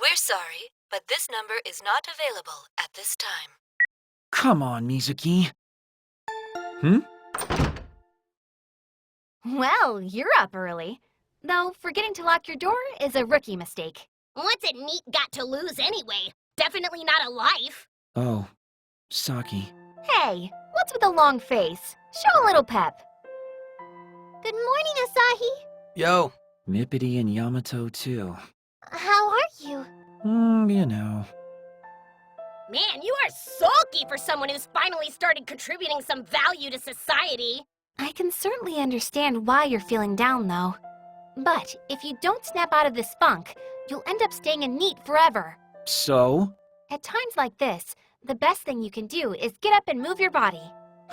We're sorry, but this number is not available at this time. Come on, Mizuki. Well, you're up early. Though forgetting to lock your door is a rookie mistake. What's it NEET got to lose anyway? Definitely not a life. Oh, Saki. Hey, what's with the long face? Show a little pep. Good morning, Asahi. Yo. Mippity and Yamato, too. How are you? You know. Man, you are sulky for someone who's finally started contributing some value to society. I can certainly understand why you're feeling down, though. But if you don't snap out of this funk, you'll end up staying in NEET forever. So? At times like this, the best thing you can do is get up and move your body.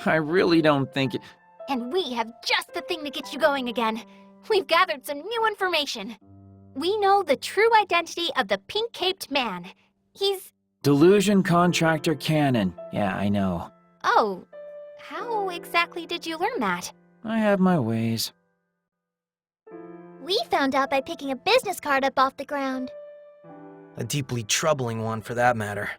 I really don't think it... And we have just the thing to get you going again. We've gathered some new information. We know the true identity of the pink-caped man. He's... Delusion Contractor Cannon. Yeah, I know. Oh, how exactly did you learn that? I have my ways. We found out by picking a business card up off the ground. A deeply troubling one, for that matter.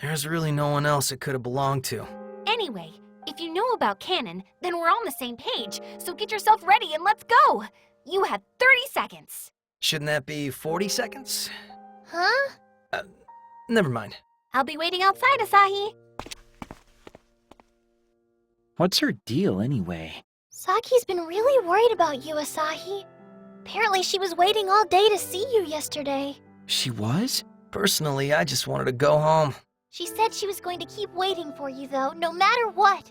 There's really no one else it could have belonged to. Anyway, if you know about Cannon, then we're on the same page, so get yourself ready and let's go! You have 30 seconds. Shouldn't that be 40 seconds? Huh? Never mind. I'll be waiting outside, Asahi. What's her deal, anyway? Saki's been really worried about you, Asahi. Apparently she was waiting all day to see you yesterday. She was? Personally, I just wanted to go home. She said she was going to keep waiting for you, though, no matter what.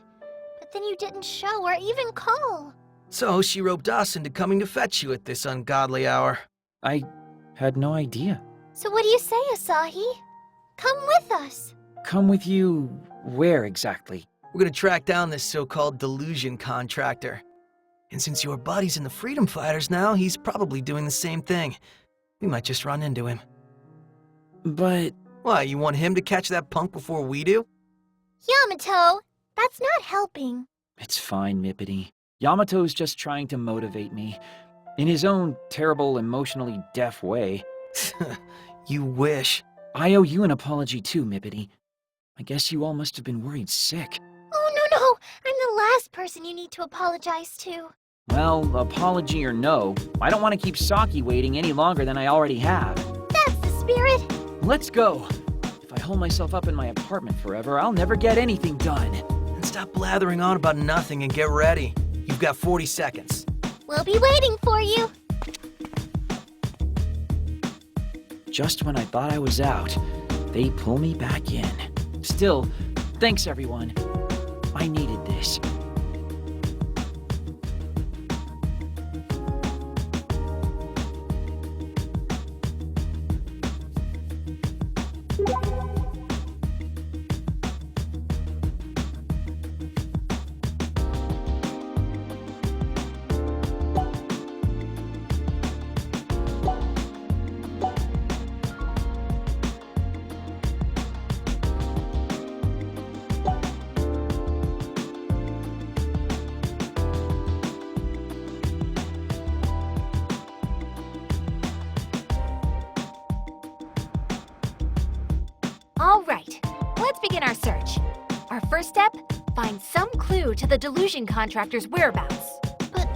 But then you didn't show or even call. So she roped us into coming to fetch you at this ungodly hour. I had no idea. So what do you say, Asahi? Come with us. Come with you... where exactly? We're gonna track down this so-called Delusion contractor. And since your buddy's in the Freedom Fighters now, he's probably doing the same thing. We might just run into him. But... Why, you want him to catch that punk before we do? Yamato, that's not helping. It's fine, Mippity. Yamato's just trying to motivate me. In his own terrible, emotionally deaf way. You wish. I owe you an apology too, Mippity. I guess you all must have been worried sick. Oh, no. I'm the last person you need to apologize to. Well, apology or no, I don't want to keep Saki waiting any longer than I already have. That's the spirit. Let's go. If I hold myself up in my apartment forever, I'll never get anything done. And stop blathering on about nothing and get ready. You've got 40 seconds. We'll be waiting for you. Just when I thought I was out, they pull me back in. Still, thanks everyone. I needed this. All right, let's begin our search. Our first step, find some clue to the Delusion contractor's whereabouts. But,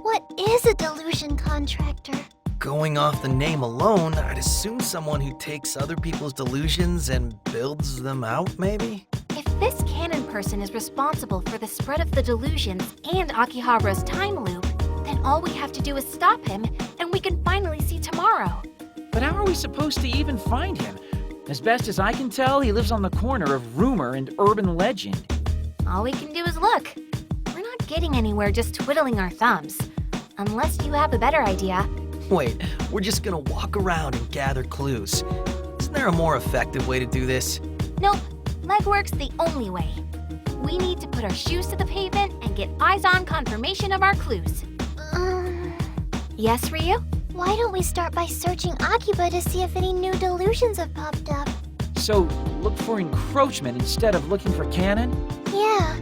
what is a delusion contractor? Going off the name alone, I'd assume someone who takes other people's delusions and builds them out, maybe? If this Cannon person is responsible for the spread of the delusions and Akihabara's time loop, then all we have to do is stop him, and we can finally see tomorrow. But how are we supposed to even find him? As best as I can tell, he lives on the corner of rumor and urban legend. All we can do is look. We're not getting anywhere just twiddling our thumbs. Unless you have a better idea. Wait, we're just gonna walk around and gather clues. Isn't there a more effective way to do this? Nope, legwork's the only way. We need to put our shoes to the pavement and get eyes-on confirmation of our clues. Yes, Ryu? Why don't we start by searching Akiba to see if any new delusions have popped up? So, look for encroachment instead of looking for Cannon? Yeah.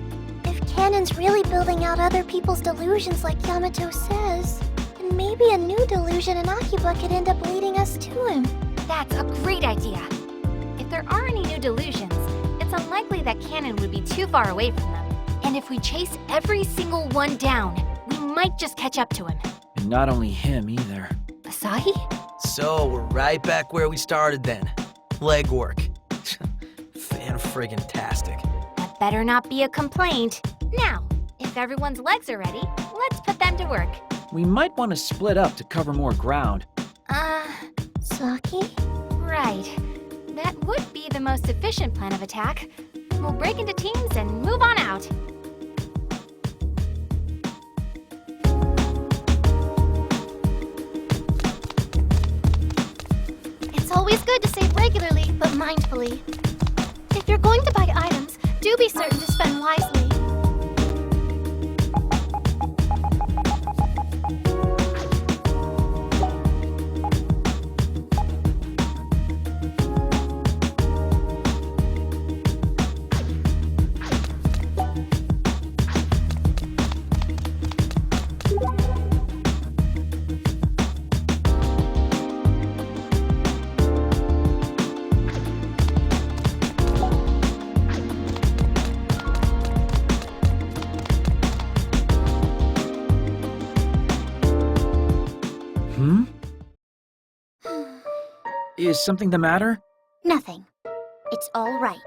If Cannon's really building out other people's delusions like Yamato says, then maybe a new delusion in Akiba could end up leading us to him. That's a great idea. If there are any new delusions, it's unlikely that Cannon would be too far away from them. And if we chase every single one down, we might just catch up to him. And not only him either. Asahi? So, we're right back where we started then. Legwork. Fan-friggin-tastic. That better not be a complaint. Now, if everyone's legs are ready, let's put them to work. We might want to split up to cover more ground. Saki? Right. That would be the most efficient plan of attack. We'll break into teams and move on out. It's always good to save regularly, but mindfully. If you're going to buy items, do be certain to spend wisely. Is something the matter? Nothing. It's all right.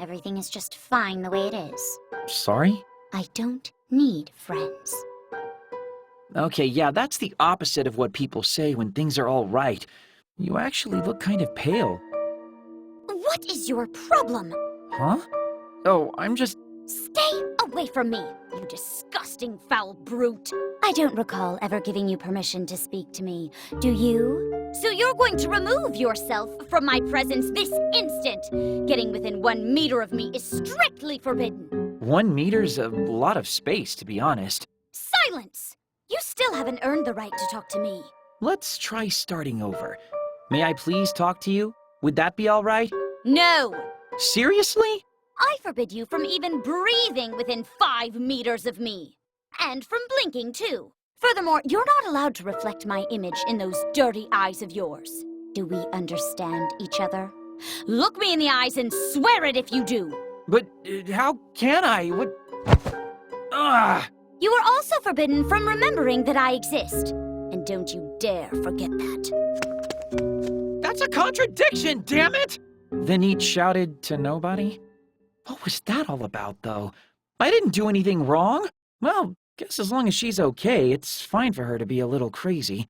Everything is just fine the way it is. Sorry? I don't need friends. Okay, yeah, that's the opposite of what people say when things are all right. You actually look kind of pale. What is your problem? Huh? Oh, I'm just... Stay away from me, you disgusting foul brute. I don't recall ever giving you permission to speak to me. Do you? So you're going to remove yourself from my presence this instant. Getting within 1 meter of me is strictly forbidden. 1 meter's a lot of space, to be honest. Silence! You still haven't earned the right to talk to me. Let's try starting over. May I please talk to you? Would that be all right? No! Seriously? I forbid you from even breathing within 5 meters of me. And from blinking, too. Furthermore, you're not allowed to reflect my image in those dirty eyes of yours. Do we understand each other? Look me in the eyes and swear it if you do. But how can I? What? Ah! You are also forbidden from remembering that I exist. And don't you dare forget that. That's a contradiction, damn it! Then each shouted to nobody? What was that all about, though? I didn't do anything wrong. Well, guess as long as she's okay, it's fine for her to be a little crazy.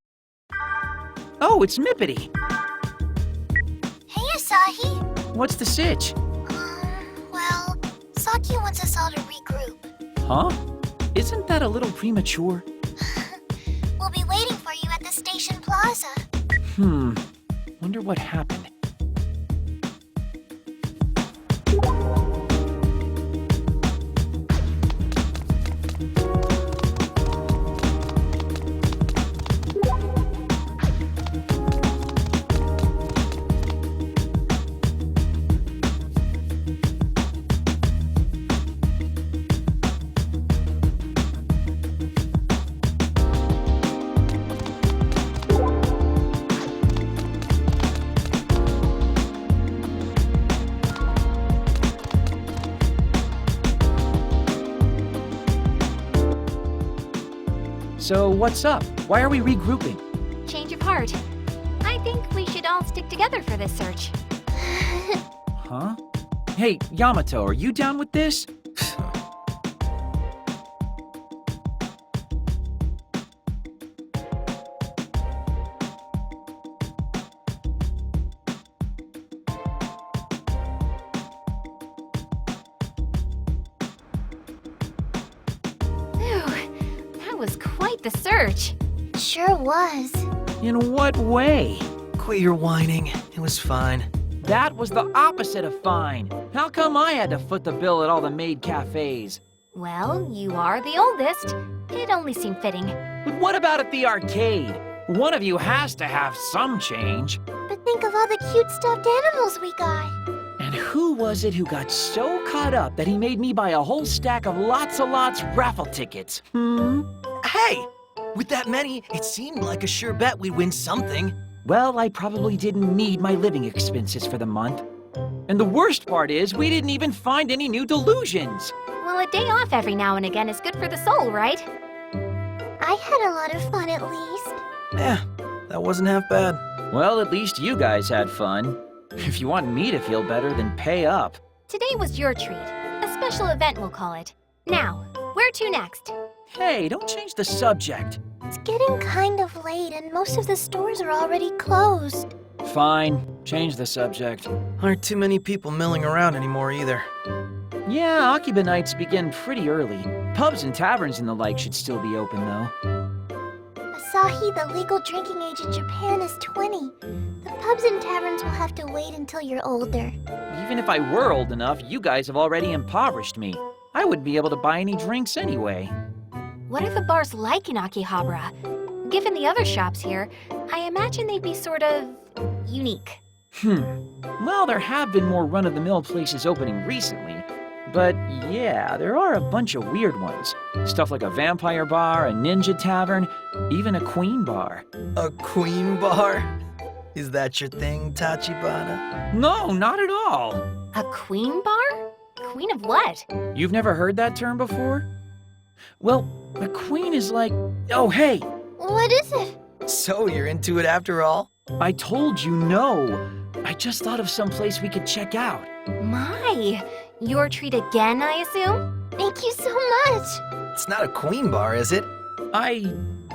Oh, it's Mippity. Hey, Asahi. What's the sitch? Well, Saki wants us all to regroup. Huh? Isn't that a little premature? We'll be waiting for you at the station plaza. Wonder what happened. So what's up? Why are we regrouping? Change of heart. I think we should all stick together for this search. Huh? Hey, Yamato, are you down with this? That was quite the search. Sure was. In what way? Quit your whining. It was fine. That was the opposite of fine. How come I had to foot the bill at all the Maid cafes? Well, you are the oldest. It only seemed fitting. But what about at the arcade? One of you has to have some change. But think of all the cute stuffed animals we got. And who was it who got so caught up that he made me buy a whole stack of lots raffle tickets? Hey! With that many, it seemed like a sure bet we'd win something. Well, I probably didn't need my living expenses for the month. And the worst part is, we didn't even find any new delusions. Well, a day off every now and again is good for the soul, right? I had a lot of fun at least. Yeah, that wasn't half bad. Well, at least you guys had fun. If you want me to feel better, then pay up. Today was your treat. A special event, we'll call it. Now, where to next? Hey, don't change the subject. It's getting kind of late and most of the stores are already closed. Fine, change the subject. Aren't too many people milling around anymore either. Yeah, Akiba nights begin pretty early. Pubs and taverns and the like should still be open, though. Asahi, the legal drinking age in Japan is 20. The pubs and taverns will have to wait until you're older. Even if I were old enough, you guys have already impoverished me. I wouldn't be able to buy any drinks anyway. What are the bars like in Akihabara? Given the other shops here, I imagine they'd be sort of unique. Well, there have been more run-of-the-mill places opening recently. But yeah, there are a bunch of weird ones. Stuff like a vampire bar, a ninja tavern, even a queen bar. A queen bar? Is that your thing, Tachibana? No, not at all. A queen bar? Queen of what? You've never heard that term before? Well, a queen is like... Oh, hey! What is it? So you're into it after all? I told you no. I just thought of some place we could check out. My, your treat again, I assume? Thank you so much. It's not a queen bar, is it? I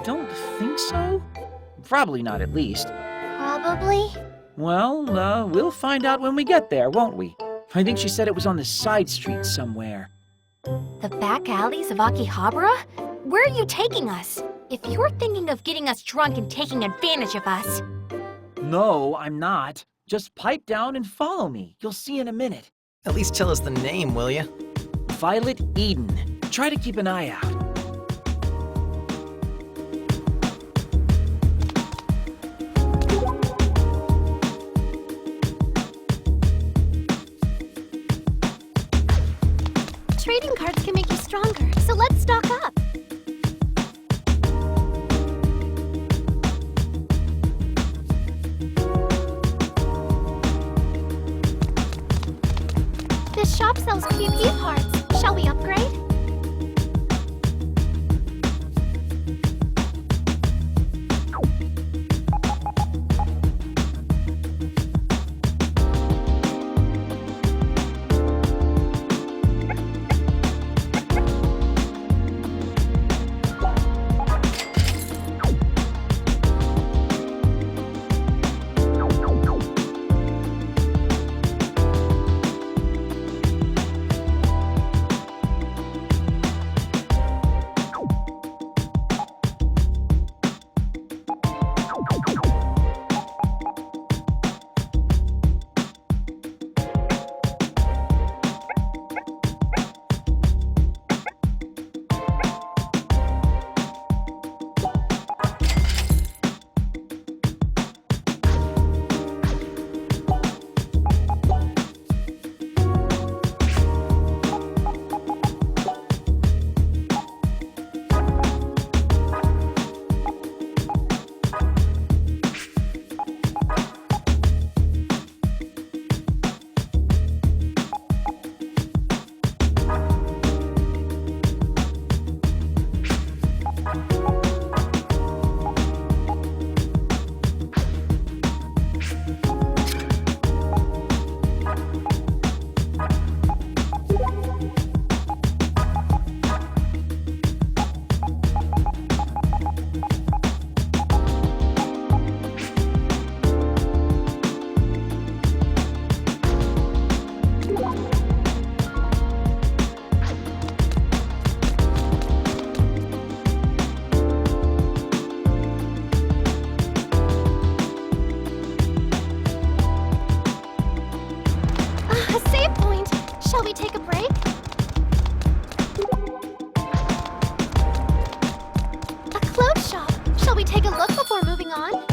don't think so. Probably not, at least. Probably. Well, we'll find out when we get there, won't we? I think she said it was on the side street somewhere. The back alleys of Akihabara? Where are you taking us? If you're thinking of getting us drunk and taking advantage of us... No, I'm not. Just pipe down and follow me. You'll see in a minute. At least tell us the name, will you? Violet Eden. Try to keep an eye out. Trading cards can make you stronger, so let's stock up. This shop sells PP parts. Shall we upgrade? Shall we take a break? A clothes shop. Shall we take a look before moving on?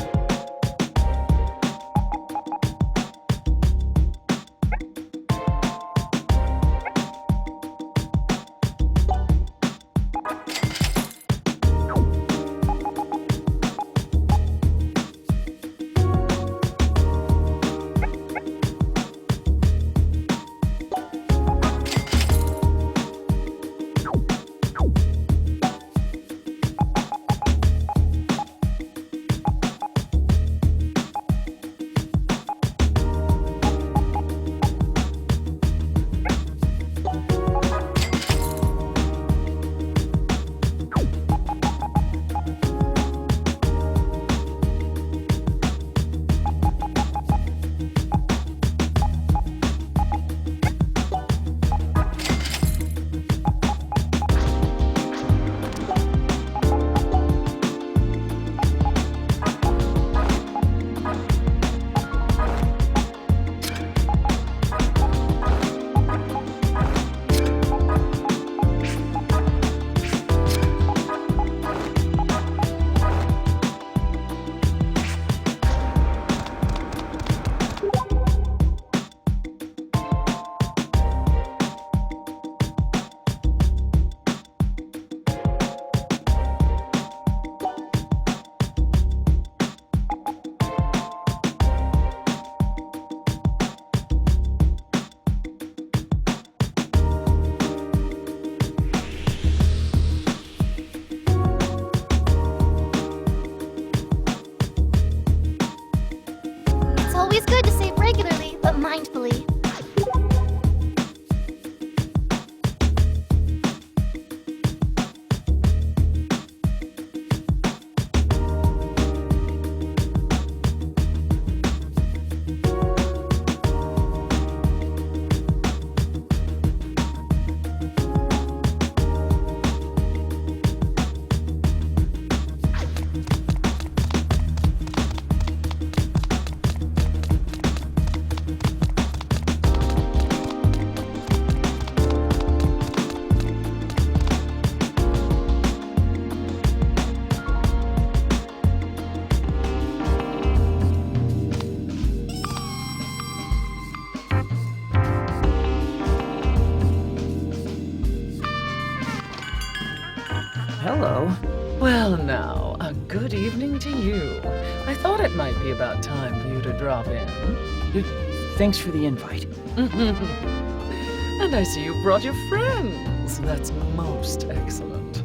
mindfully. Hello. Well now, a good evening to you. I thought it might be about time for you to drop in. Thanks for the invite. And I see you brought your friends. That's most excellent.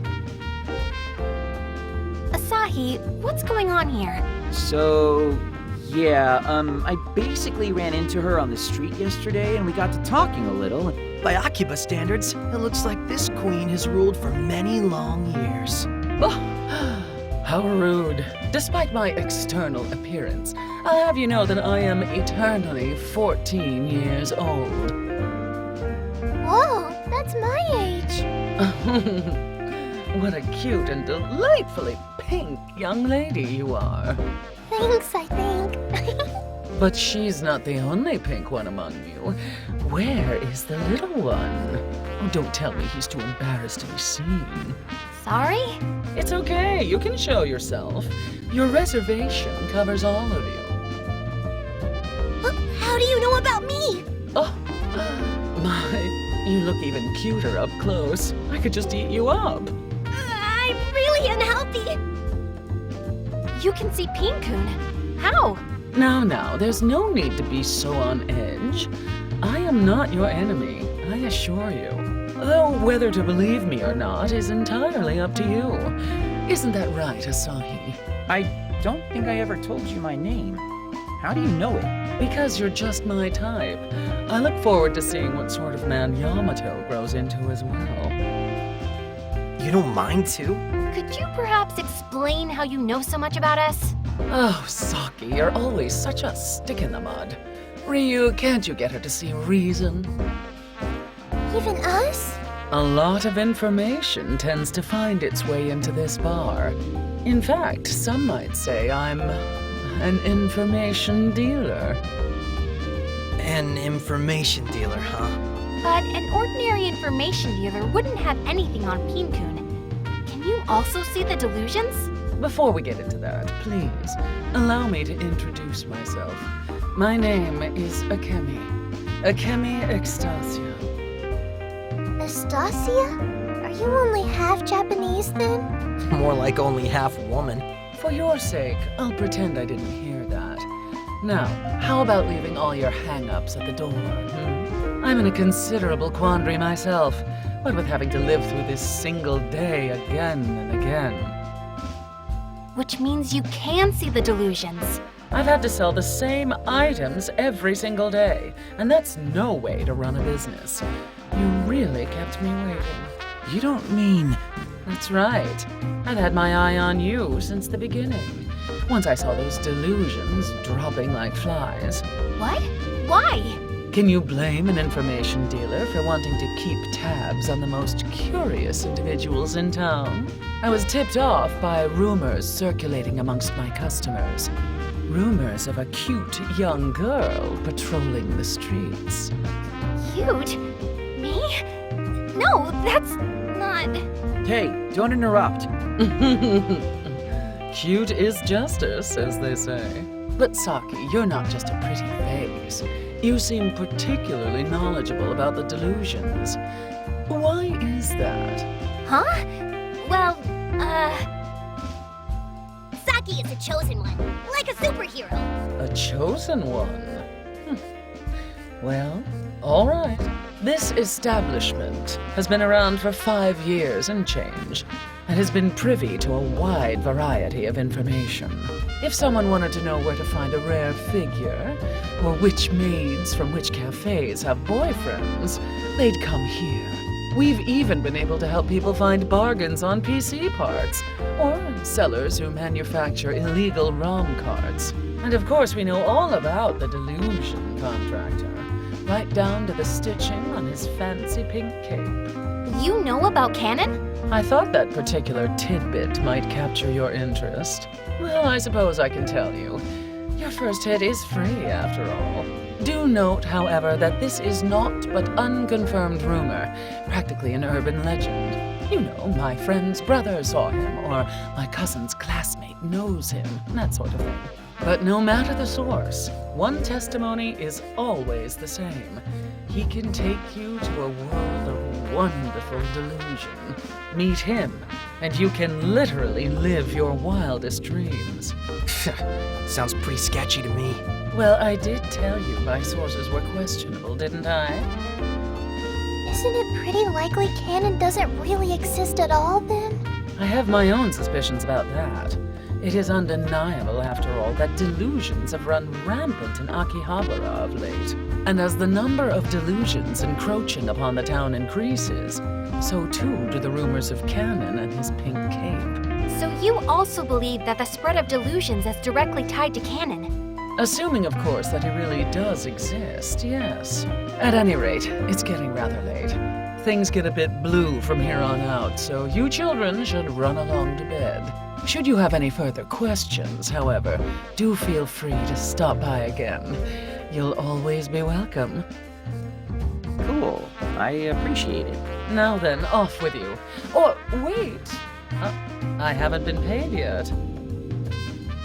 Asahi, what's going on here? So, yeah, I basically ran into her on the street yesterday and we got to talking a little. By Akiba standards, it looks like this queen has ruled for many long years. Oh, how rude. Despite my external appearance, I'll have you know that I am eternally 14 years old. Whoa, that's my age. What a cute and delightfully pink young lady you are. Thanks, I think. But she's not the only pink one among you. Where is the little one? Oh, don't tell me he's too embarrassed to be seen. Sorry? It's okay, you can show yourself. Your reservation covers all of you. How do you know about me? Oh, my, you look even cuter up close. I could just eat you up. I'm really unhealthy. You can see Pin-kun. How? Now, there's no need to be so on edge. I am not your enemy, I assure you. Though whether to believe me or not is entirely up to you. Isn't that right, Asahi? I don't think I ever told you my name. How do you know it? Because you're just my type. I look forward to seeing what sort of man Yamato grows into as well. You don't mind too? Could you perhaps explain how you know so much about us? Oh, Saki, you're always such a stick in the mud. Ryu, can't you get her to see reason? Even us? A lot of information tends to find its way into this bar. In fact, some might say I'm an information dealer. An information dealer, huh? But an ordinary information dealer wouldn't have anything on Pin-kun. Can you also see the delusions? Before we get into that, please, allow me to introduce myself. My name is Akemi. Akemi Extasia. Nastasia? Are you only half Japanese then? More like only half woman. For your sake, I'll pretend I didn't hear that. Now, how about leaving all your hang-ups at the door, I'm in a considerable quandary myself, what with having to live through this single day again and again. Which means you can see the delusions. I've had to sell the same items every single day, and that's no way to run a business. You really kept me waiting. You don't mean... That's right. I've had my eye on you since the beginning. Once I saw those delusions dropping like flies. What? Why? Can you blame an information dealer for wanting to keep tabs on the most curious individuals in town? I was tipped off by rumors circulating amongst my customers. Rumors of a cute young girl patrolling the streets. Cute? Me? No, that's not... Hey, don't interrupt. Cute is justice, as they say. But Saki, you're not just a pretty face. You seem particularly knowledgeable about the delusions. Why is that? Huh? Well, Saki is a chosen one, like a superhero. A chosen one? Well, all right. This establishment has been around for 5 years and change. I and has been privy to a wide variety of information. If someone wanted to know where to find a rare figure, or which maids from which cafes have boyfriends, they'd come here. We've even been able to help people find bargains on PC parts, or sellers who manufacture illegal ROM cards. And of course, we know all about the Delusion contractor, right down to the stitching on his fancy pink cape. You know about Canon? I thought that particular tidbit might capture your interest. Well, I suppose I can tell you. Your first hit is free, after all. Do note, however, that this is not but unconfirmed rumor, practically an urban legend. You know, my friend's brother saw him, or my cousin's classmate knows him, that sort of thing. But no matter the source, one testimony is always the same. He can take you to a world of wonderful delusion. Meet him, and you can literally live your wildest dreams. Sounds pretty sketchy to me. Well, I did tell you my sources were questionable, didn't I? Isn't it pretty likely Canon doesn't really exist at all, then? I have my own suspicions about that. It is undeniable, after all, that delusions have run rampant in Akihabara of late. And as the number of delusions encroaching upon the town increases, so too do the rumors of Canon and his pink cape. So you also believe that the spread of delusions is directly tied to Canon? Assuming, of course, that he really does exist, yes. At any rate, it's getting rather late. Things get a bit blue from here on out, so you children should run along to bed. Should you have any further questions, however, do feel free to stop by again. You'll always be welcome. Cool. I appreciate it. Now then, off with you. Oh, wait! I haven't been paid yet.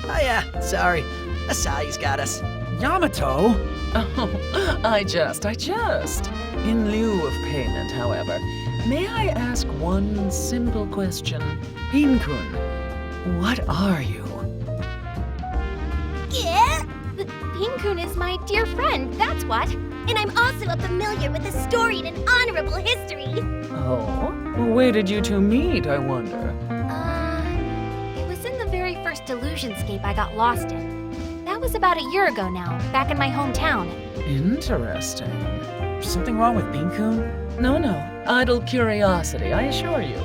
Oh yeah, sorry. Asahi's got us. Yamato? Oh, I just. In lieu of payment, however, may I ask one simple question? Pin-kun, what are you? Yeah? Pin-kun is my dear friend, that's what. And I'm also familiar with the storied and honorable history. Oh? Where did you two meet, I wonder? It was in the very first Delusionscape I got lost in. That was about a year ago now, back in my hometown. Interesting. Something wrong with Pin-kun? No, idle curiosity, I assure you.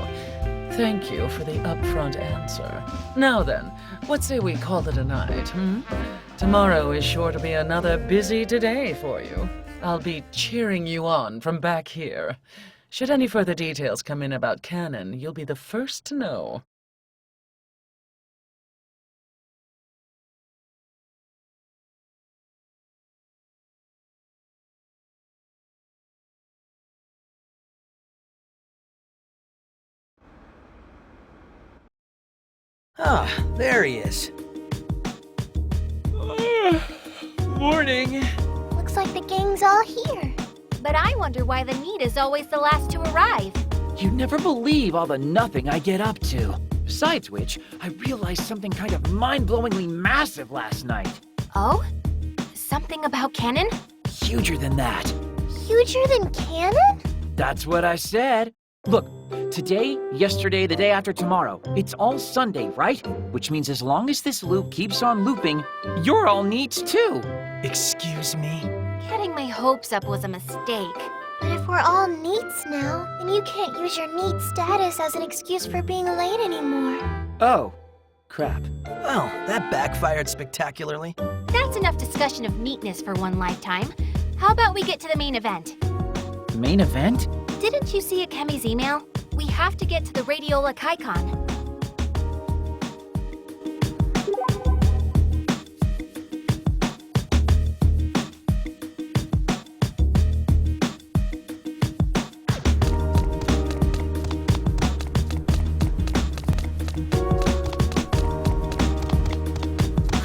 Thank you for the upfront answer. Now then, what say we call it a night, Tomorrow is sure to be another busy today for you. I'll be cheering you on from back here. Should any further details come in about Canon, you'll be the first to know. Ah, there he is. Morning. Looks like the gang's all here. But I wonder why the NEET is always the last to arrive. You'd never believe all the nothing I get up to. Besides which, I realized something kind of mind-blowingly massive last night. Oh? Something about Canon? Huger than that. Huger than Canon? That's what I said. Look, today, yesterday, the day after tomorrow, it's all Sunday, right? Which means as long as this loop keeps on looping, you're all NEETs too. Excuse me? Getting my hopes up was a mistake. But if we're all NEETs now, then you can't use your NEET status as an excuse for being late anymore. Oh, crap. Well, that backfired spectacularly. That's enough discussion of neatness for one lifetime. How about we get to the main event? Main event? Didn't you see Akemi's email? We have to get to the Radiola Kaikon.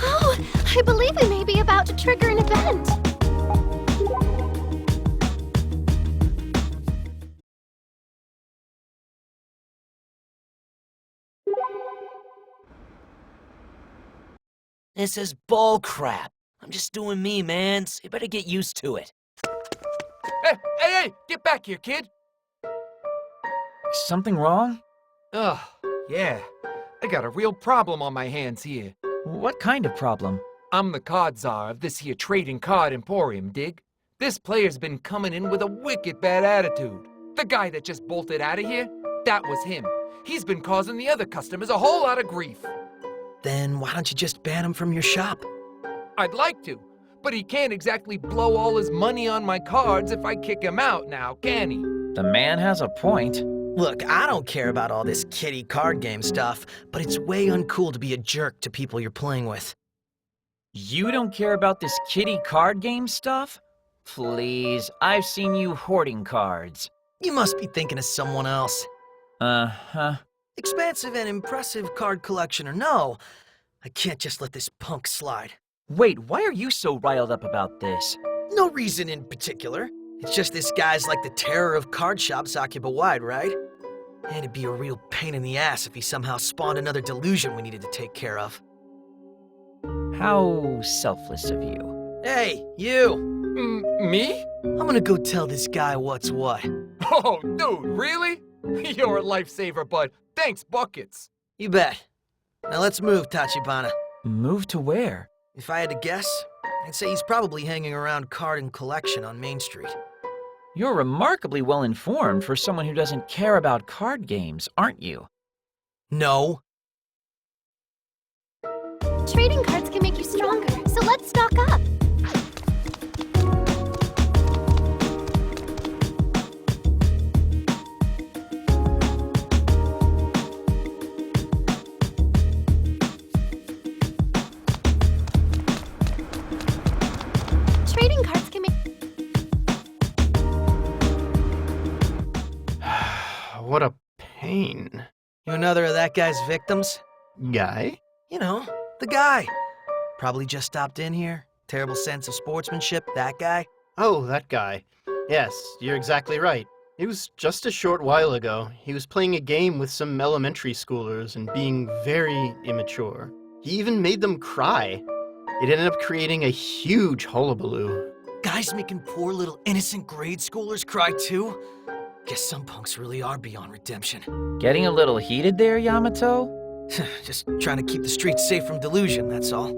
Oh, I believe we may be about to trigger an event. This is bull crap. I'm just doing me, man. So you better get used to it. Hey! Get back here, kid! Something wrong? Ugh, Yeah, I got a real problem on my hands here. What kind of problem? I'm the card czar of this here trading card emporium, dig? This player's been coming in with a wicked bad attitude. The guy that just bolted out of here, that was him. He's been causing the other customers a whole lot of grief. Then why don't you just ban him from your shop? I'd like to, but he can't exactly blow all his money on my cards if I kick him out now, can he? The man has a point. Look, I don't care about all this kiddie card game stuff, but it's way uncool to be a jerk to people you're playing with. You don't care about this kiddie card game stuff? Please, I've seen you hoarding cards. You must be thinking of someone else. Uh-huh. Expansive and impressive card collection or no, I can't just let this punk slide. Wait, why are you so riled up about this? No reason in particular. It's just this guy's like the terror of card shops Akiba wide, right? And it'd be a real pain in the ass if he somehow spawned another delusion we needed to take care of. How selfless of you. Hey, you! Me? I'm gonna go tell this guy what's what. Oh, dude, really? You're a lifesaver, bud. Thanks, buckets. You bet. Now let's move, Tachibana. Move to where? If I had to guess, I'd say he's probably hanging around Card and Collection on Main Street. You're remarkably well informed for someone who doesn't care about card games, aren't you? No. Trading cards can make you stronger, so let's stock up. Trading cards can make... What a pain. You another of that guy's victims? Guy? You know, the guy. Probably just stopped in here. Terrible sense of sportsmanship, that guy. Oh, that guy. Yes, you're exactly right. It was just a short while ago. He was playing a game with some elementary schoolers and being very immature. He even made them cry. It ended up creating a huge hullabaloo. Guys making poor little innocent grade schoolers cry too? Guess some punks really are beyond redemption. Getting a little heated there, Yamato? Just trying to keep the streets safe from delusion, that's all.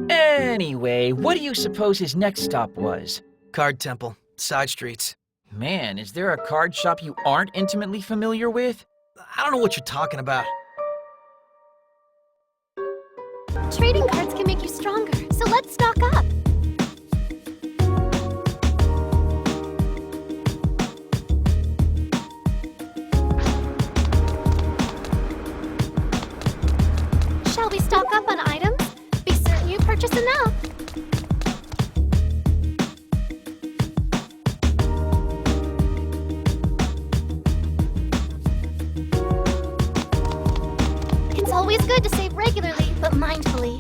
Anyway, what do you suppose his next stop was? Card Temple, side streets. Man, is there a card shop you aren't intimately familiar with? I don't know what you're talking about. Trading cards can make you stronger, so let's stock up. Shall we stock up on items? Be certain you purchase enough. It's always good to save regularly, but mindfully.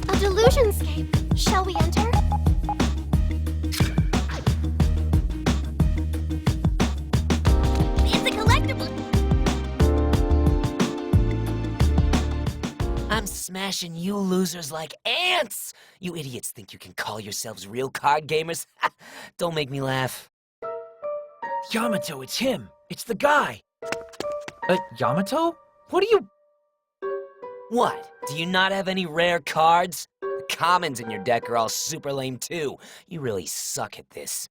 A delusionscape. Shall we enter? It's a collectible. I'm smashing you losers like ants! You idiots think you can call yourselves real card gamers? Don't make me laugh. Yamato, it's him. It's the guy. Yamato? What are you... What? Do you not have any rare cards? The commons in your deck are all super lame too. You really suck at this.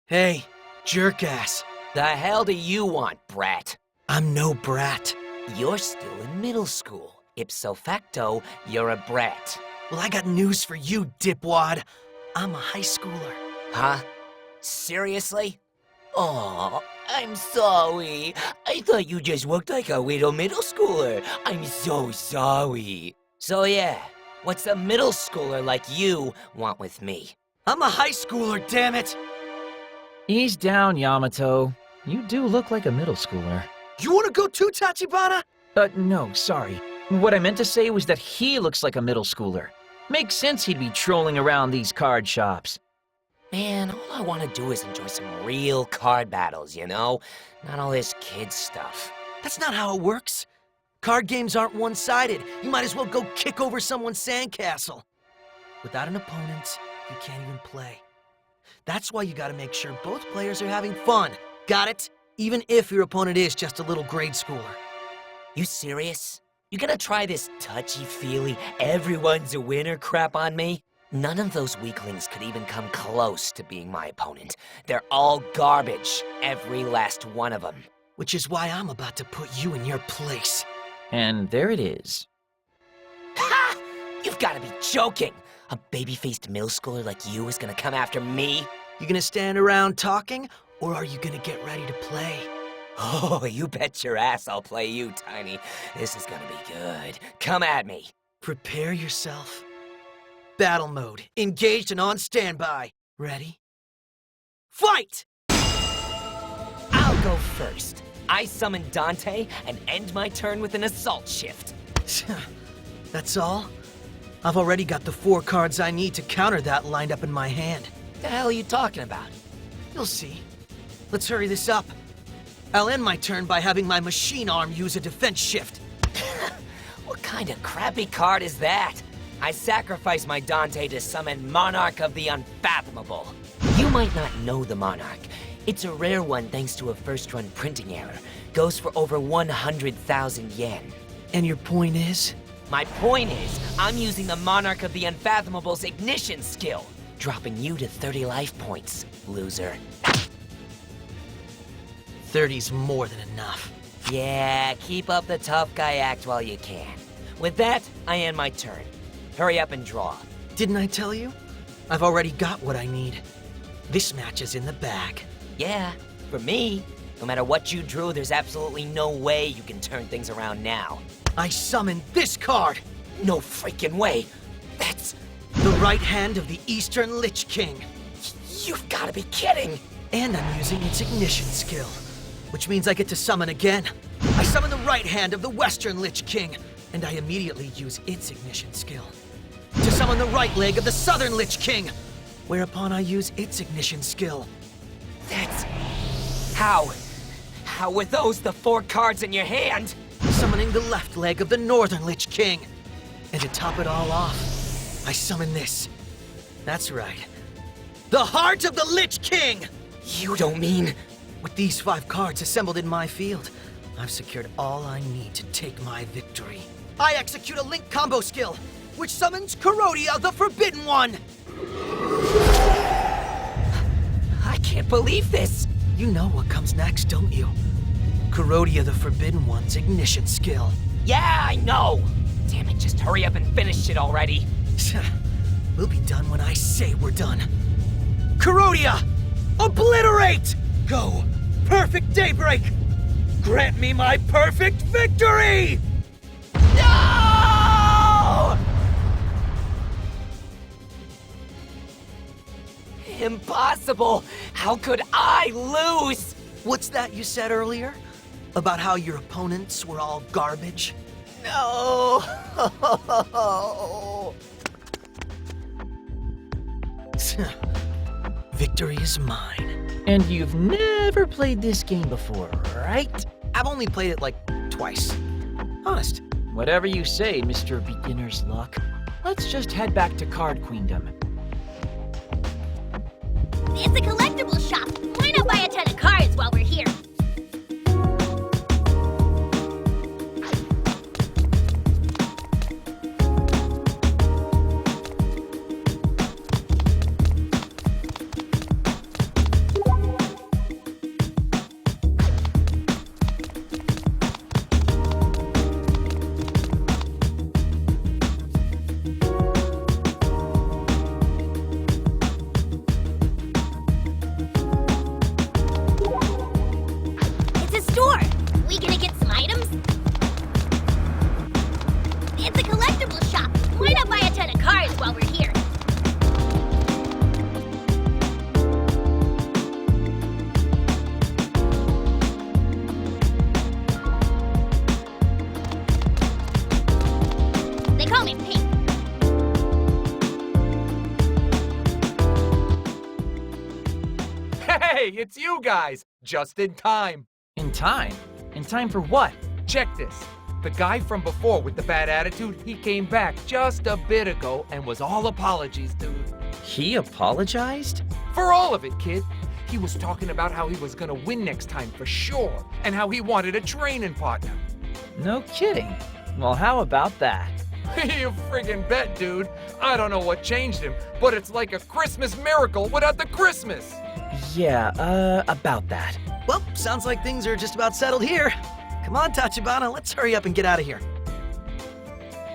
Hey, jerk-ass. The hell do you want, brat? I'm no brat. You're still in middle school. Ipso facto, you're a brat. Well, I got news for you, dipwad. I'm a high schooler. Huh? Seriously? Aw, I'm sorry. I thought you just worked like a little middle schooler. I'm so sorry. So yeah, what's a middle schooler like you want with me? I'm a high schooler, damn it! Ease down, Yamato. You do look like a middle schooler. You wanna go too, Tachibana? No, sorry. What I meant to say was that he looks like a middle schooler. Makes sense he'd be trolling around these card shops. Man, all I want to do is enjoy some real card battles, you know? Not all this kid stuff. That's not how it works. Card games aren't one-sided. You might as well go kick over someone's sandcastle. Without an opponent, you can't even play. That's why you gotta make sure both players are having fun. Got it? Even if your opponent is just a little grade schooler. You serious? You gonna try this touchy-feely, everyone's a winner crap on me? None of those weaklings could even come close to being my opponent. They're all garbage, every last one of them. Which is why I'm about to put you in your place. And there it is. Ha! You've gotta be joking! A baby-faced middle schooler like you is gonna come after me? You gonna stand around talking, or are you gonna get ready to play? Oh, you bet your ass I'll play you, Tiny. This is gonna be good. Come at me. Prepare yourself. Battle mode. Engaged and on standby. Ready? Fight! I'll go first. I summon Dante and end my turn with an assault shift. That's all? I've already got the 4 cards I need to counter that lined up in my hand. The hell are you talking about? You'll see. Let's hurry this up. I'll end my turn by having my machine arm use a defense shift. What kind of crappy card is that? I sacrifice my Dante to summon Monarch of the Unfathomable. You might not know the Monarch. It's a rare one thanks to a first-run printing error. Goes for over 100,000 yen. And your point is? My point is, I'm using the Monarch of the Unfathomable's ignition skill, dropping you to 30 life points, loser. 30's more than enough. Yeah, keep up the tough guy act while you can. With that, I end my turn. Hurry up and draw. Didn't I tell you? I've already got what I need. This match is in the bag. Yeah, for me. No matter what you drew, there's absolutely no way you can turn things around now. I summon this card! No freaking way! That's... the right hand of the Eastern Lich King. You've gotta be kidding! And I'm using its ignition skill, which means I get to summon again. I summon the right hand of the Western Lich King, and I immediately use its ignition skill to summon the right leg of the Southern Lich King, whereupon I use its ignition skill. That's... How were those the 4 cards in your hand? Summoning the left leg of the Northern Lich King. And to top it all off, I summon this. That's right. The Heart of the Lich King! You don't mean... With these 5 cards assembled in my field, I've secured all I need to take my victory. I execute a link combo skill, which summons Kurodia, the Forbidden One! I can't believe this! You know what comes next, don't you? Kurodia, the Forbidden One's ignition skill. Yeah, I know! Damn it, just hurry up and finish it already. We'll be done when I say we're done. Kurodia! Obliterate! Go! Perfect Daybreak! Grant me my perfect victory! No! Impossible! How could I lose? What's that you said earlier? About how your opponents were all garbage? No! Victory is mine. And you've never played this game before, right? I've only played it like twice. Honest. Whatever you say, Mr. Beginner's Luck. Let's just head back to Card Queendom. It's a collectible shop. Why not buy a ton of cards while we're here? Hey, it's you guys! Just in time. In time? In time for what? Check this. The guy from before with the bad attitude, he came back just a bit ago and was all apologies, dude. He apologized? For all of it, kid. He was talking about how he was gonna win next time for sure, and how he wanted a training partner. No kidding. Well, how about that? You friggin' bet, dude. I don't know what changed him, but it's like a Christmas miracle without the Christmas. Yeah, about that. Well, sounds like things are just about settled here. Come on, Tachibana, let's hurry up and get out of here.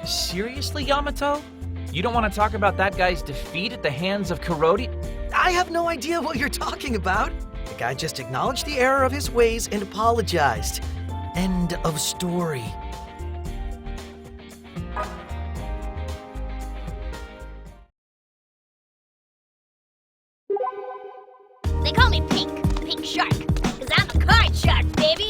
Seriously, Yamato? You don't want to talk about that guy's defeat at the hands of Kuroti? I have no idea what you're talking about. The guy just acknowledged the error of his ways and apologized. End of story. They call me Pink Shark, because I'm a card shark, baby.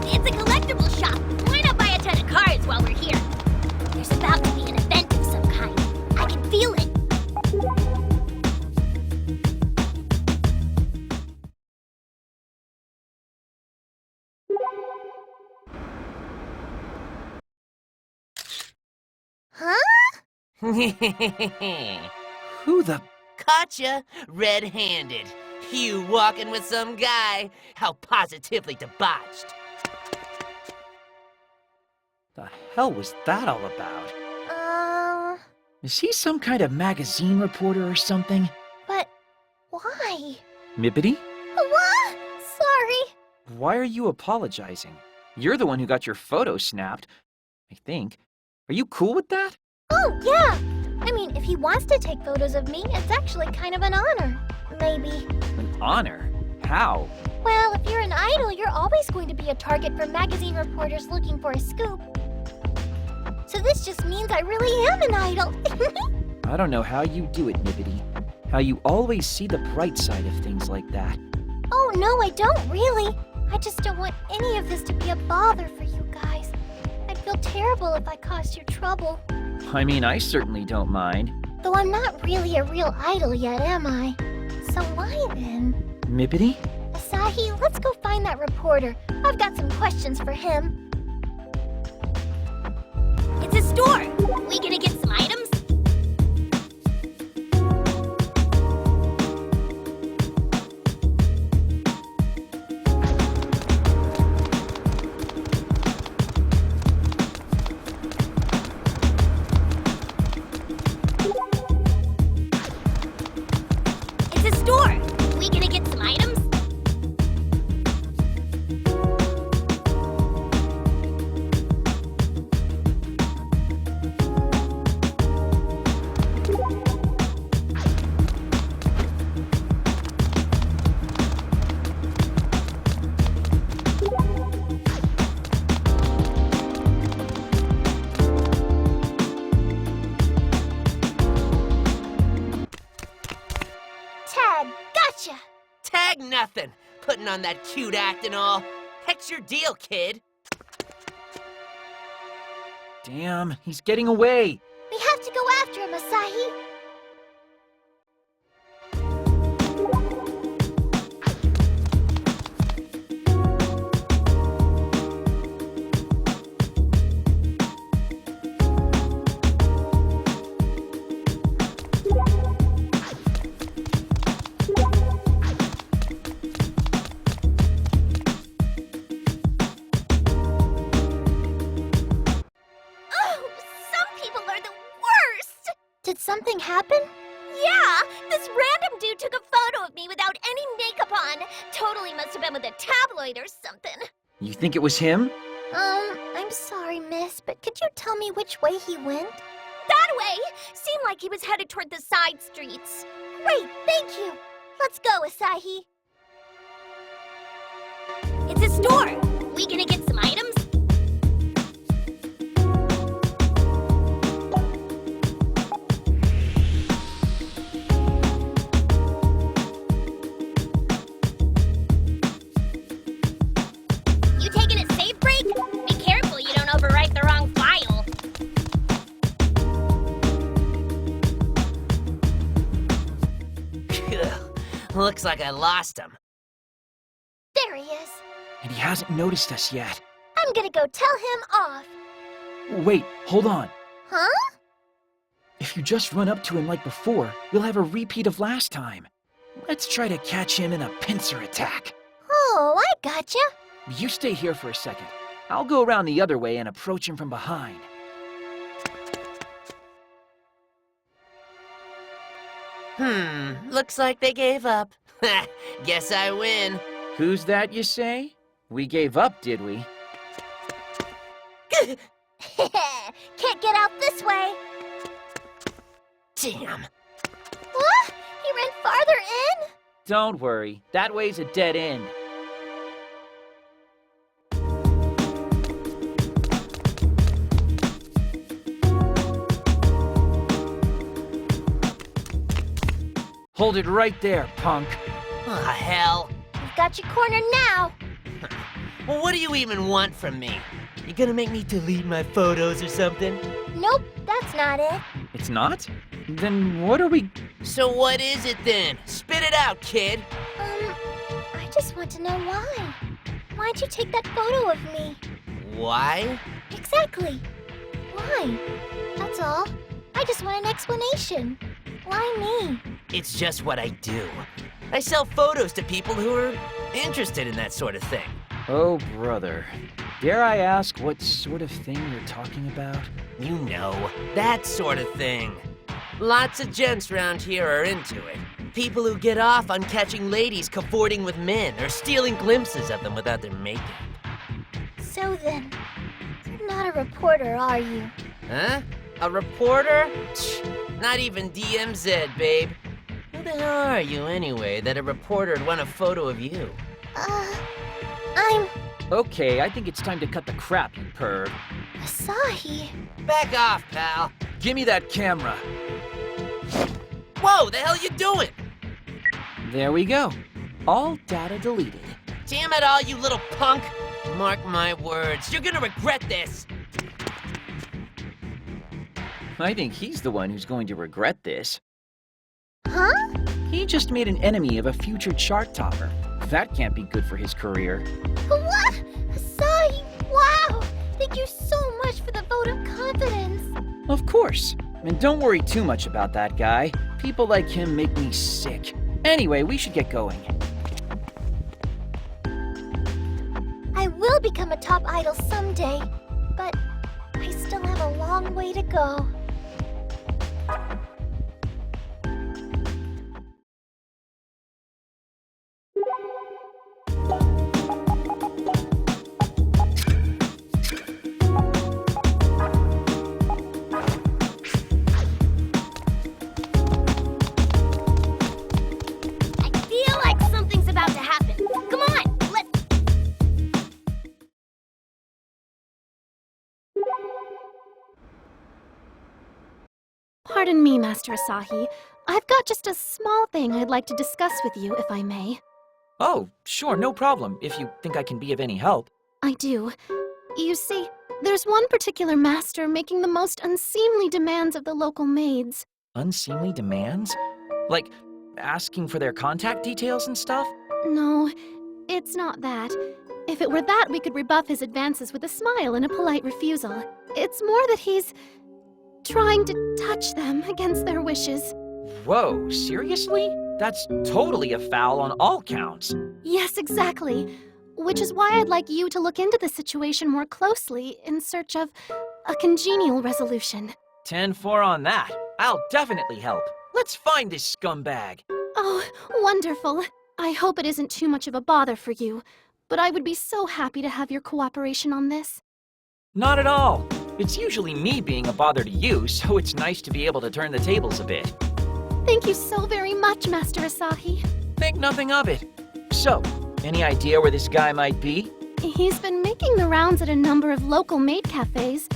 It's a collectible shop. Why not buy a ton of cards while we're here? There's about to be an event of some kind. I can feel it. Huh? Who the... Gotcha, red-handed. You walking with some guy. How positively debauched. The hell was that all about? Is he some kind of magazine reporter or something? But why? Mippity? What? Sorry. Why are you apologizing? You're the one who got your photo snapped, I think. Are you cool with that? Oh, yeah. I mean, if he wants to take photos of me, it's actually kind of an honor. Maybe. An honor? How? Well, if you're an idol, you're always going to be a target for magazine reporters looking for a scoop. So this just means I really am an idol. I don't know how you do it, Mippity. How you always see the bright side of things like that. Oh, no, I don't really. I just don't want any of this to be a bother for you guys. I'd feel terrible if I caused you trouble. I mean, I certainly don't mind. Though I'm not really a real idol yet, am I? So why then? Mippity? Asahi, let's go find that reporter. I've got some questions for him. It's a store. We gonna get some items? It's a store. We gonna get some items? Tag, gotcha! Tag nothing. Putting on that cute act and all. Heck's your deal, kid. Damn, he's getting away. We have to go after him, Asahi. Oh, some people are the worst! Did something happen? Yeah, this random dude took a photo of me without any makeup on. Totally must have been with a tabloid or something. You think it was him? I'm sorry, miss, but could you tell me which way he went? That way! Seemed like he was headed toward the side streets. Great, thank you. Let's go, Asahi. It's a store. We gonna get some items? You taking a safe break? Be careful you don't overwrite the Looks like I lost him. There he is. And he hasn't noticed us yet. I'm gonna go tell him off. Wait, hold on. Huh? If you just run up to him like before, you'll have a repeat of last time. Let's try to catch him in a pincer attack. Oh, I gotcha. You stay here for a second. I'll go around the other way and approach him from behind. Looks like they gave up. Guess I win. Who's that, you say? We gave up, did we? Can't get out this way. Damn. What? He ran farther in? Don't worry, that way's a dead end. Hold it right there, punk. Ah, hell. We've got you cornered now. Well, what do you even want from me? You gonna make me delete my photos or something? Nope, that's not it. It's not? Then what are we... So what is it then? Spit it out, kid. I just want to know why. Why'd you take that photo of me? Why? Exactly. Why? That's all. I just want an explanation. Why me? It's just what I do. I sell photos to people who are interested in that sort of thing. Oh, brother. Dare I ask what sort of thing you're talking about? You know, that sort of thing. Lots of gents around here are into it. People who get off on catching ladies cavorting with men or stealing glimpses of them without their makeup. So then, you're not a reporter, are you? Huh? A reporter? Not even DMZ, babe. Who the hell are you anyway that a reporter'd want a photo of you? I'm Okay, I think it's time to cut the crap, you perv. Asahi. Back off, pal. Give me that camera. Whoa, the hell you doing? There we go. All data deleted. Damn it all, you little punk. Mark my words, you're gonna regret this. I think he's the one who's going to regret this. Huh? He just made an enemy of a future chart topper. That can't be good for his career. What? Asahi, wow! Thank you so much for the vote of confidence. Of course. And don't worry too much about that guy. People like him make me sick. Anyway, we should get going. I will become a top idol someday, but I still have a long way to go. I feel like something's about to happen. Come on, let's... Pardon me, Master Asahi. I've got just a small thing I'd like to discuss with you, if I may. Oh, sure, no problem, if you think I can be of any help. I do. You see, there's one particular master making the most unseemly demands of the local maids. Unseemly demands? Like, asking for their contact details and stuff? No, it's not that. If it were that, we could rebuff his advances with a smile and a polite refusal. It's more that he's trying to touch them against their wishes. Whoa, seriously? That's totally a foul on all counts. Yes, exactly. Which is why I'd like you to look into the situation more closely in search of a congenial resolution. 10-4 on that. I'll definitely help. Let's find this scumbag. Oh, wonderful. I hope it isn't too much of a bother for you, but I would be so happy to have your cooperation on this. Not at all. It's usually me being a bother to you, so it's nice to be able to turn the tables a bit. Thank you so very much, Master Asahi. Think nothing of it. So, any idea where this guy might be? He's been making the rounds at a number of local maid cafes,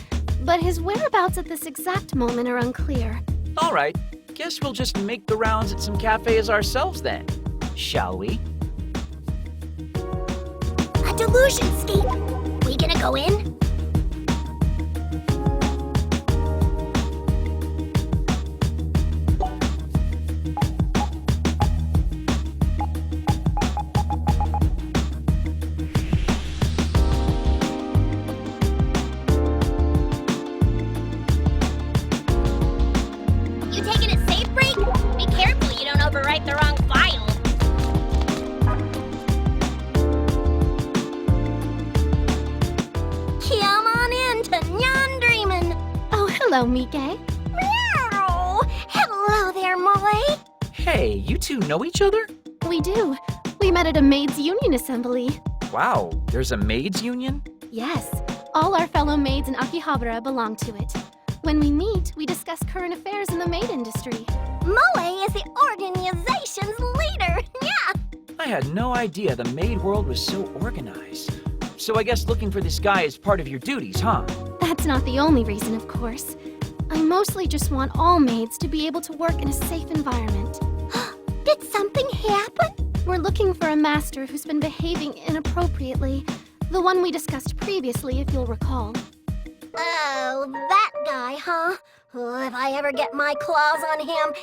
but his whereabouts at this exact moment are unclear. All right, guess we'll just make the rounds at some cafes ourselves then. Shall we? A delusion scape. We gonna go in? Hello, Mike. Meow! Hello there, Moe. Hey, you two know each other? We do. We met at a maids' union assembly. Wow, there's a maids union? Yes, all our fellow maids in Akihabara belong to it. When we meet, we discuss current affairs in the maid industry. Moe is the organization's leader. Yeah. I had no idea the maid world was so organized. So I guess looking for this guy is part of your duties, huh? That's not the only reason, of course. I mostly just want all maids to be able to work in a safe environment. Did something happen? We're looking for a master who's been behaving inappropriately. The one we discussed previously, if you'll recall. Oh, that guy, huh? Oh, if I ever get my claws on him...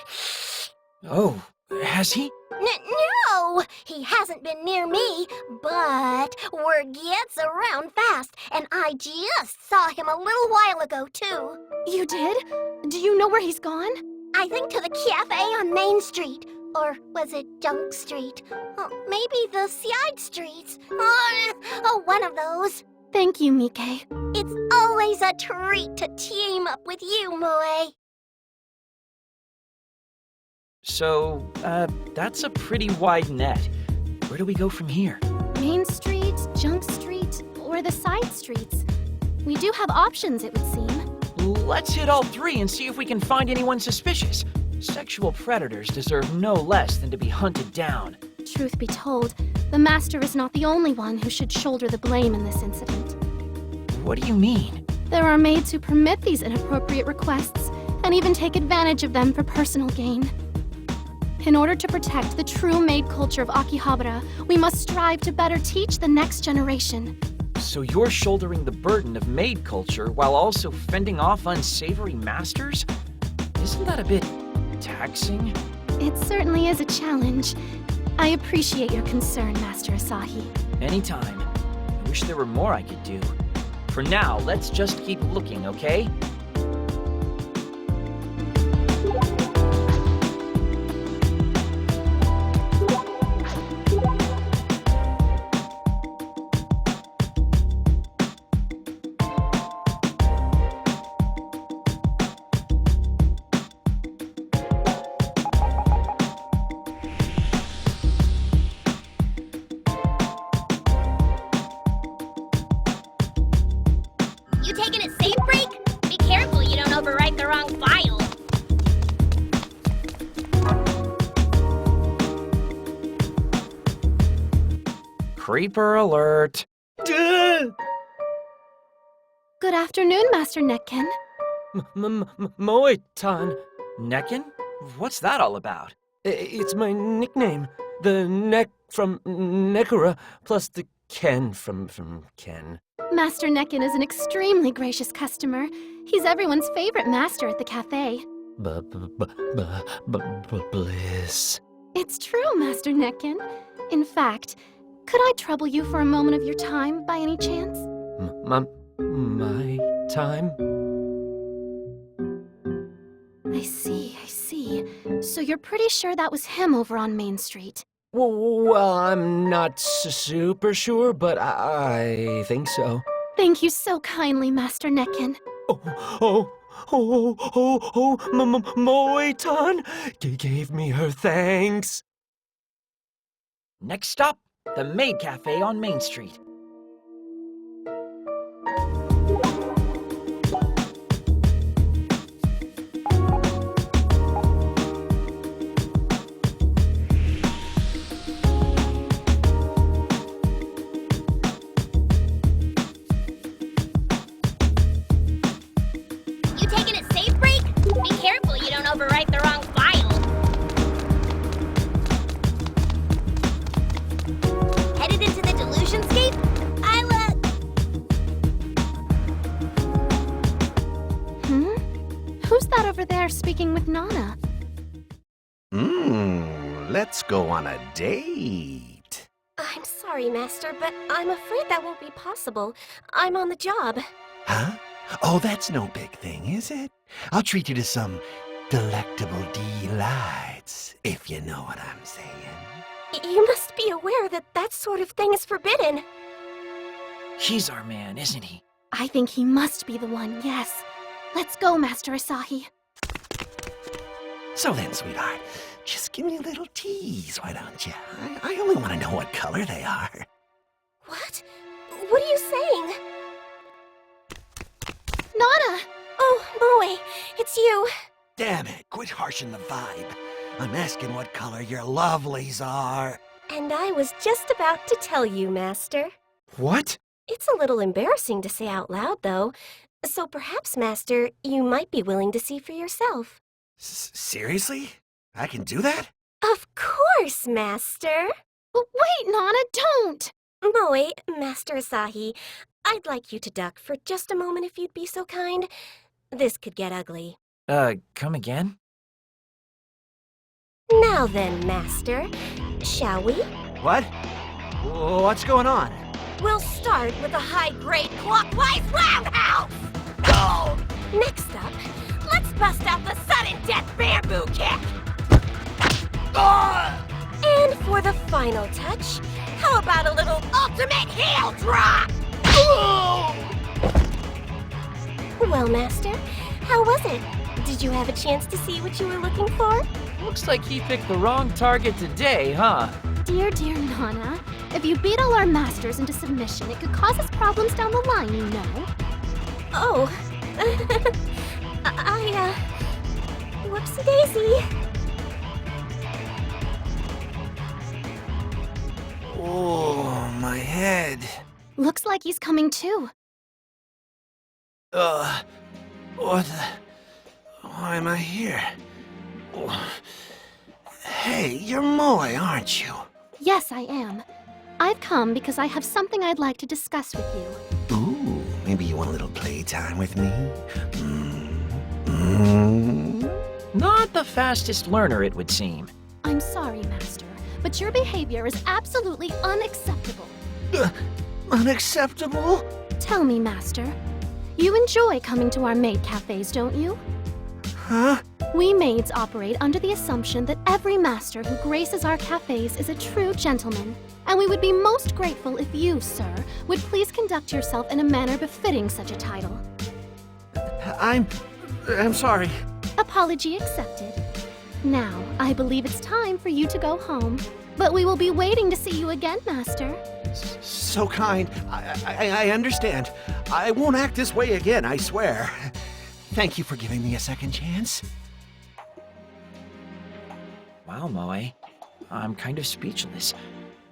Oh, has he? No! He hasn't been near me, but word gets around fast, and I just saw him a little while ago, too. You did? Do you know where he's gone? I think to the cafe on Main Street. Or was it Junk Street? Oh, maybe the side streets. Oh, one of those. Thank you, Mike. It's always a treat to team up with you, Moe. So, that's a pretty wide net. Where do we go from here? Main Street, Junk Street, or the side streets. We do have options, it would seem. Let's hit all three and see if we can find anyone suspicious. Sexual predators deserve no less than to be hunted down. Truth be told, the master is not the only one who should shoulder the blame in this incident. What do you mean? There are maids who permit these inappropriate requests and even take advantage of them for personal gain. In order to protect the true maid culture of Akihabara, we must strive to better teach the next generation. So you're shouldering the burden of maid culture while also fending off unsavory masters? Isn't that a bit taxing? It certainly is a challenge. I appreciate your concern, Master Asahi. Anytime. I wish there were more I could do. For now, let's just keep looking, okay? You taking a safe break? Be careful you don't overwrite the wrong file. Creeper alert. Good afternoon, Master Netkin. Moe-tan. Nekken? What's that all about? It's my nickname. The neck from Nekura, plus the Ken from Ken. Master Netkin is an extremely gracious customer. He's everyone's favorite master at the cafe. Bliss. It's true, Master Netkin. In fact, could I trouble you for a moment of your time, by any chance? My time? I see. So you're pretty sure that was him over on Main Street? Well, I'm not super sure, but I think so. Thank you so kindly, Master Netkin. Moe-tan gave me her thanks. Next stop, the Maid Cafe on Main Street. You taking a safe break? Be careful you don't overwrite the wrong file. Headed into the Delusionscape? Who's that over there speaking with Nana? Let's go on a date. I'm sorry, Master, but I'm afraid that won't be possible. I'm on the job. Huh? Oh, that's no big thing, is it? I'll treat you to some delectable delights, if you know what I'm saying. You must be aware that that sort of thing is forbidden. He's our man, isn't he? I think he must be the one, yes. Let's go, Master Asahi. So then, sweetheart, just give me a little tease, why don't you? I only want to know what color they are. What? What are you saying? Nana! Oh, Moe, it's you. Damn it, quit harshing the vibe. I'm asking what color your lovelies are. And I was just about to tell you, Master. What? It's a little embarrassing to say out loud, though. So perhaps, Master, you might be willing to see for yourself. Seriously? I can do that? Of course, Master. Wait, Nana, don't! Moe, Master Asahi, I'd like you to duck for just a moment if you'd be so kind. This could get ugly. Come again? Now then, Master, shall we? What? What's going on? We'll start with a high-grade clockwise roundhouse! Go! Next up, let's bust out the sudden death bamboo kick! And for the final touch, how about a little ultimate heel drop? Well, Master, how was it? Did you have a chance to see what you were looking for? Looks like he picked the wrong target today, huh? Dear Nana, if you beat all our masters into submission, it could cause us problems down the line, you know. Oh. Whoopsie-daisy. Oh, my head. Looks like he's coming too. What the... Why am I here? Hey, you're Moe, aren't you? Yes, I am. I've come because I have something I'd like to discuss with you. Ooh, maybe you want a little playtime with me? Not the fastest learner, it would seem. I'm sorry, Master, but your behavior is absolutely unacceptable. Unacceptable? Tell me, Master. You enjoy coming to our maid cafes, don't you? Huh? We maids operate under the assumption that every master who graces our cafes is a true gentleman, and we would be most grateful if you, sir, would please conduct yourself in a manner befitting such a title. I'm sorry. Apology accepted. Now, I believe it's time for you to go home, but we will be waiting to see you again, Master. So kind. I understand. I won't act this way again, I swear. Thank you for giving me a second chance. Wow, Moe. I'm kind of speechless.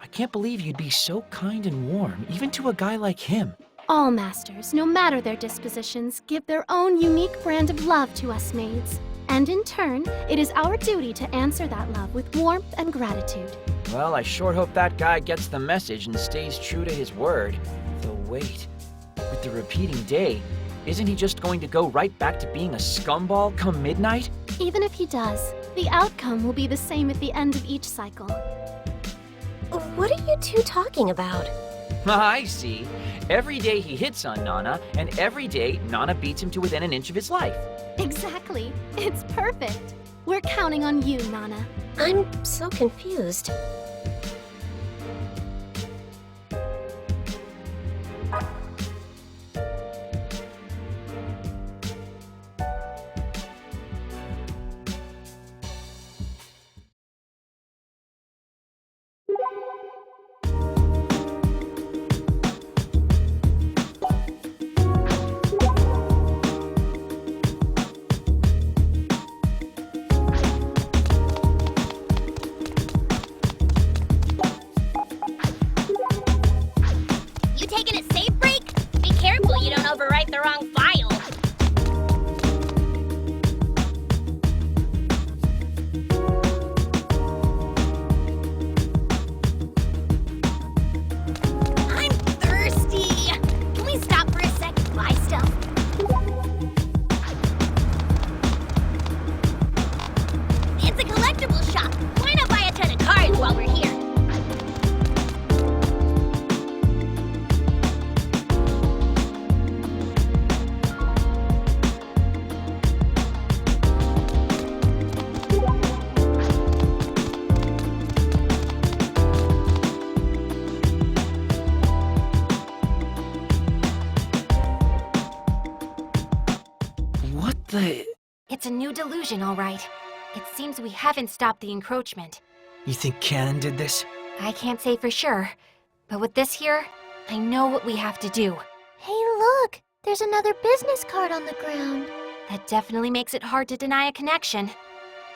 I can't believe you'd be so kind and warm, even to a guy like him. All masters, no matter their dispositions, give their own unique brand of love to us maids. And in turn, it is our duty to answer that love with warmth and gratitude. Well, I sure hope that guy gets the message and stays true to his word. Though wait, with the repeating day, isn't he just going to go right back to being a scumball come midnight? Even if he does, the outcome will be the same at the end of each cycle. What are you two talking about? I see. Every day he hits on Nana, and every day Nana beats him to within an inch of his life. Exactly. It's perfect. We're counting on you, Nana. I'm so confused. You taking a safe break? Be careful you don't overwrite the wrong file. I'm thirsty. Can we stop for a sec and buy stuff? It's a collectible shop. Why not buy a ton of cards while we're here? the... It's a new delusion, all right. It seems we haven't stopped the encroachment. You think Canon did this? I can't say for sure, but with this here, I know what we have to do. Hey, look! There's another business card on the ground. That definitely makes it hard to deny a connection.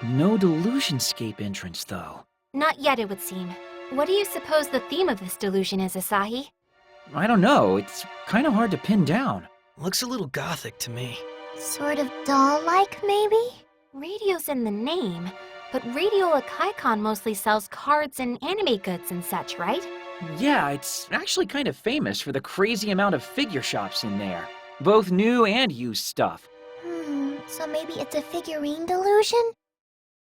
No Delusionscape entrance, though. Not yet, it would seem. What do you suppose the theme of this delusion is, Asahi? I don't know, it's kind of hard to pin down. Looks a little gothic to me. Sort of doll-like, maybe? Radio's in the name, but Radio Akaikon mostly sells cards and anime goods and such, right? Yeah, it's actually kind of famous for the crazy amount of figure shops in there. Both new and used stuff. So maybe it's a figurine delusion?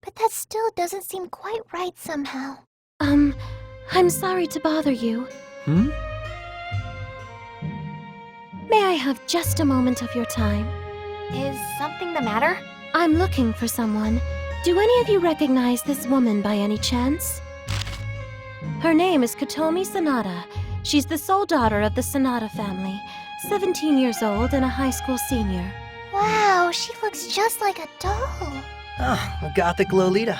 But that still doesn't seem quite right somehow. I'm sorry to bother you. Hmm? May I have just a moment of your time? Is something the matter? I'm looking for someone. Do any of you recognize this woman by any chance? Her name is Kotomi Sanada. She's the sole daughter of the Sanada family, 17 years old and a high school senior. Wow, she looks just like a doll. Ah, a gothic Lolita.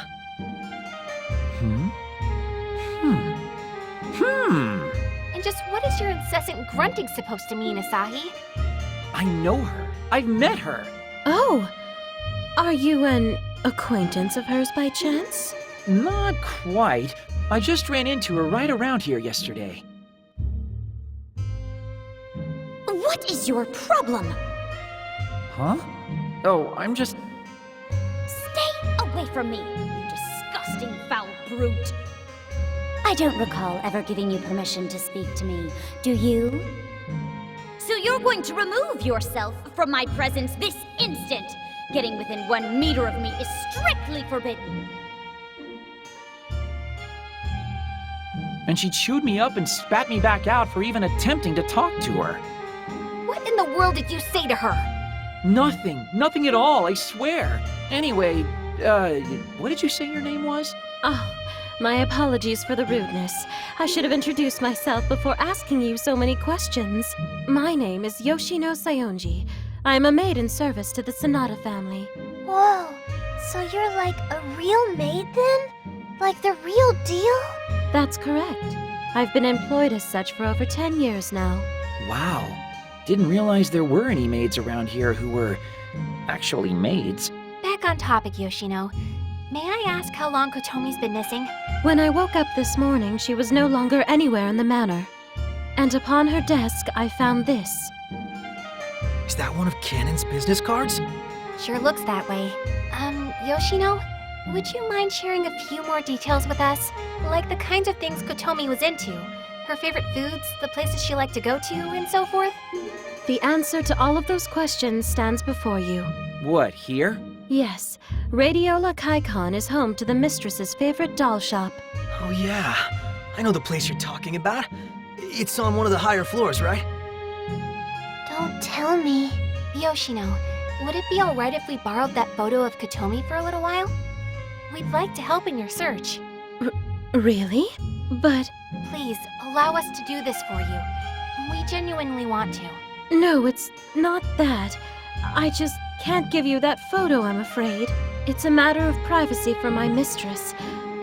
And just what is your incessant grunting supposed to mean, Asahi? I know her. I've met her. Oh, are you an acquaintance of hers by chance? Not quite. I just ran into her right around here yesterday. What is your problem? Huh? Oh, I'm just... Stay away from me, you disgusting foul brute! I don't recall ever giving you permission to speak to me, do you? So you're going to remove yourself from my presence this instant! Getting within 1 meter of me is strictly forbidden! And she chewed me up and spat me back out for even attempting to talk to her. What in the world did you say to her? Nothing. Nothing at all, I swear. Anyway, what did you say your name was? Oh, my apologies for the rudeness. I should have introduced myself before asking you so many questions. My name is Yoshino Sayonji. I am a maid in service to the Sanada family. Whoa, so you're like a real maid then? Like the real deal? That's correct. I've been employed as such for over 10 years now. Wow. Didn't realize there were any maids around here who were actually maids. Back on topic, Yoshino. May I ask how long Kotomi's been missing? When I woke up this morning, she was no longer anywhere in the manor. And upon her desk, I found this. Is that one of Canon's business cards? Sure looks that way. Yoshino, would you mind sharing a few more details with us? Like the kinds of things Kotomi was into? Her favorite foods, the places she liked to go to, and so forth? The answer to all of those questions stands before you. What, here? Yes, Radiola Kaikon is home to the mistress's favorite doll shop. Oh yeah, I know the place you're talking about. It's on one of the higher floors, right? Don't tell me. Yoshino, would it be alright if we borrowed that photo of Kotomi for a little while? We'd like to help in your search. Really? But... Please, allow us to do this for you. We genuinely want to. No, it's not that. I just can't give you that photo, I'm afraid. It's a matter of privacy for my mistress.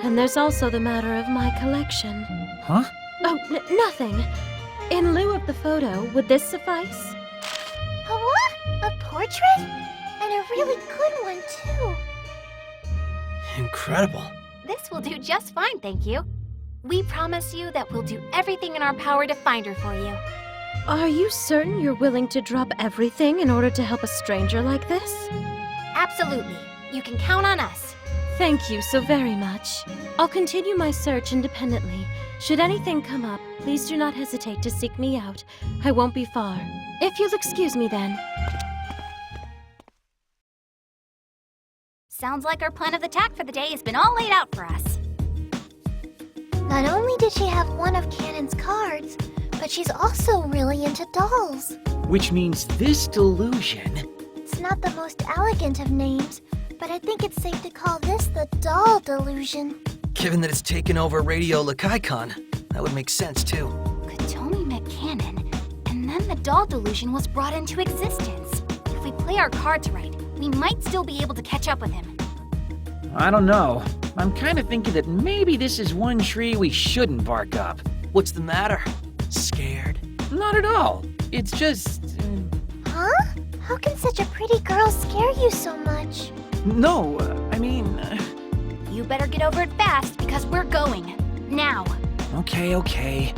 And there's also the matter of my collection. Huh? Oh, nothing. In lieu of the photo, would this suffice? A what? A portrait? And a really good one, too. Incredible. This will do just fine, thank you. We promise you that we'll do everything in our power to find her for you. Are you certain you're willing to drop everything in order to help a stranger like this? Absolutely. You can count on us. Thank you so very much. I'll continue my search independently. Should anything come up, please do not hesitate to seek me out. I won't be far. If you'll excuse me then. Sounds like our plan of attack for the day has been all laid out for us. Not only did she have one of Canon's cards, but she's also really into dolls. Which means this delusion... It's not the most elegant of names, but I think it's safe to call this the doll delusion. Given that it's taken over Radio Lakaikon, that would make sense too. Kotomi met Canon, and then the doll delusion was brought into existence. If we play our cards right, we might still be able to catch up with him. I don't know. I'm kind of thinking that maybe this is one tree we shouldn't bark up. What's the matter? Scared? Not at all. It's just... Huh? How can such a pretty girl scare you so much? No, I mean... You better get over it fast because we're going. Now. Okay.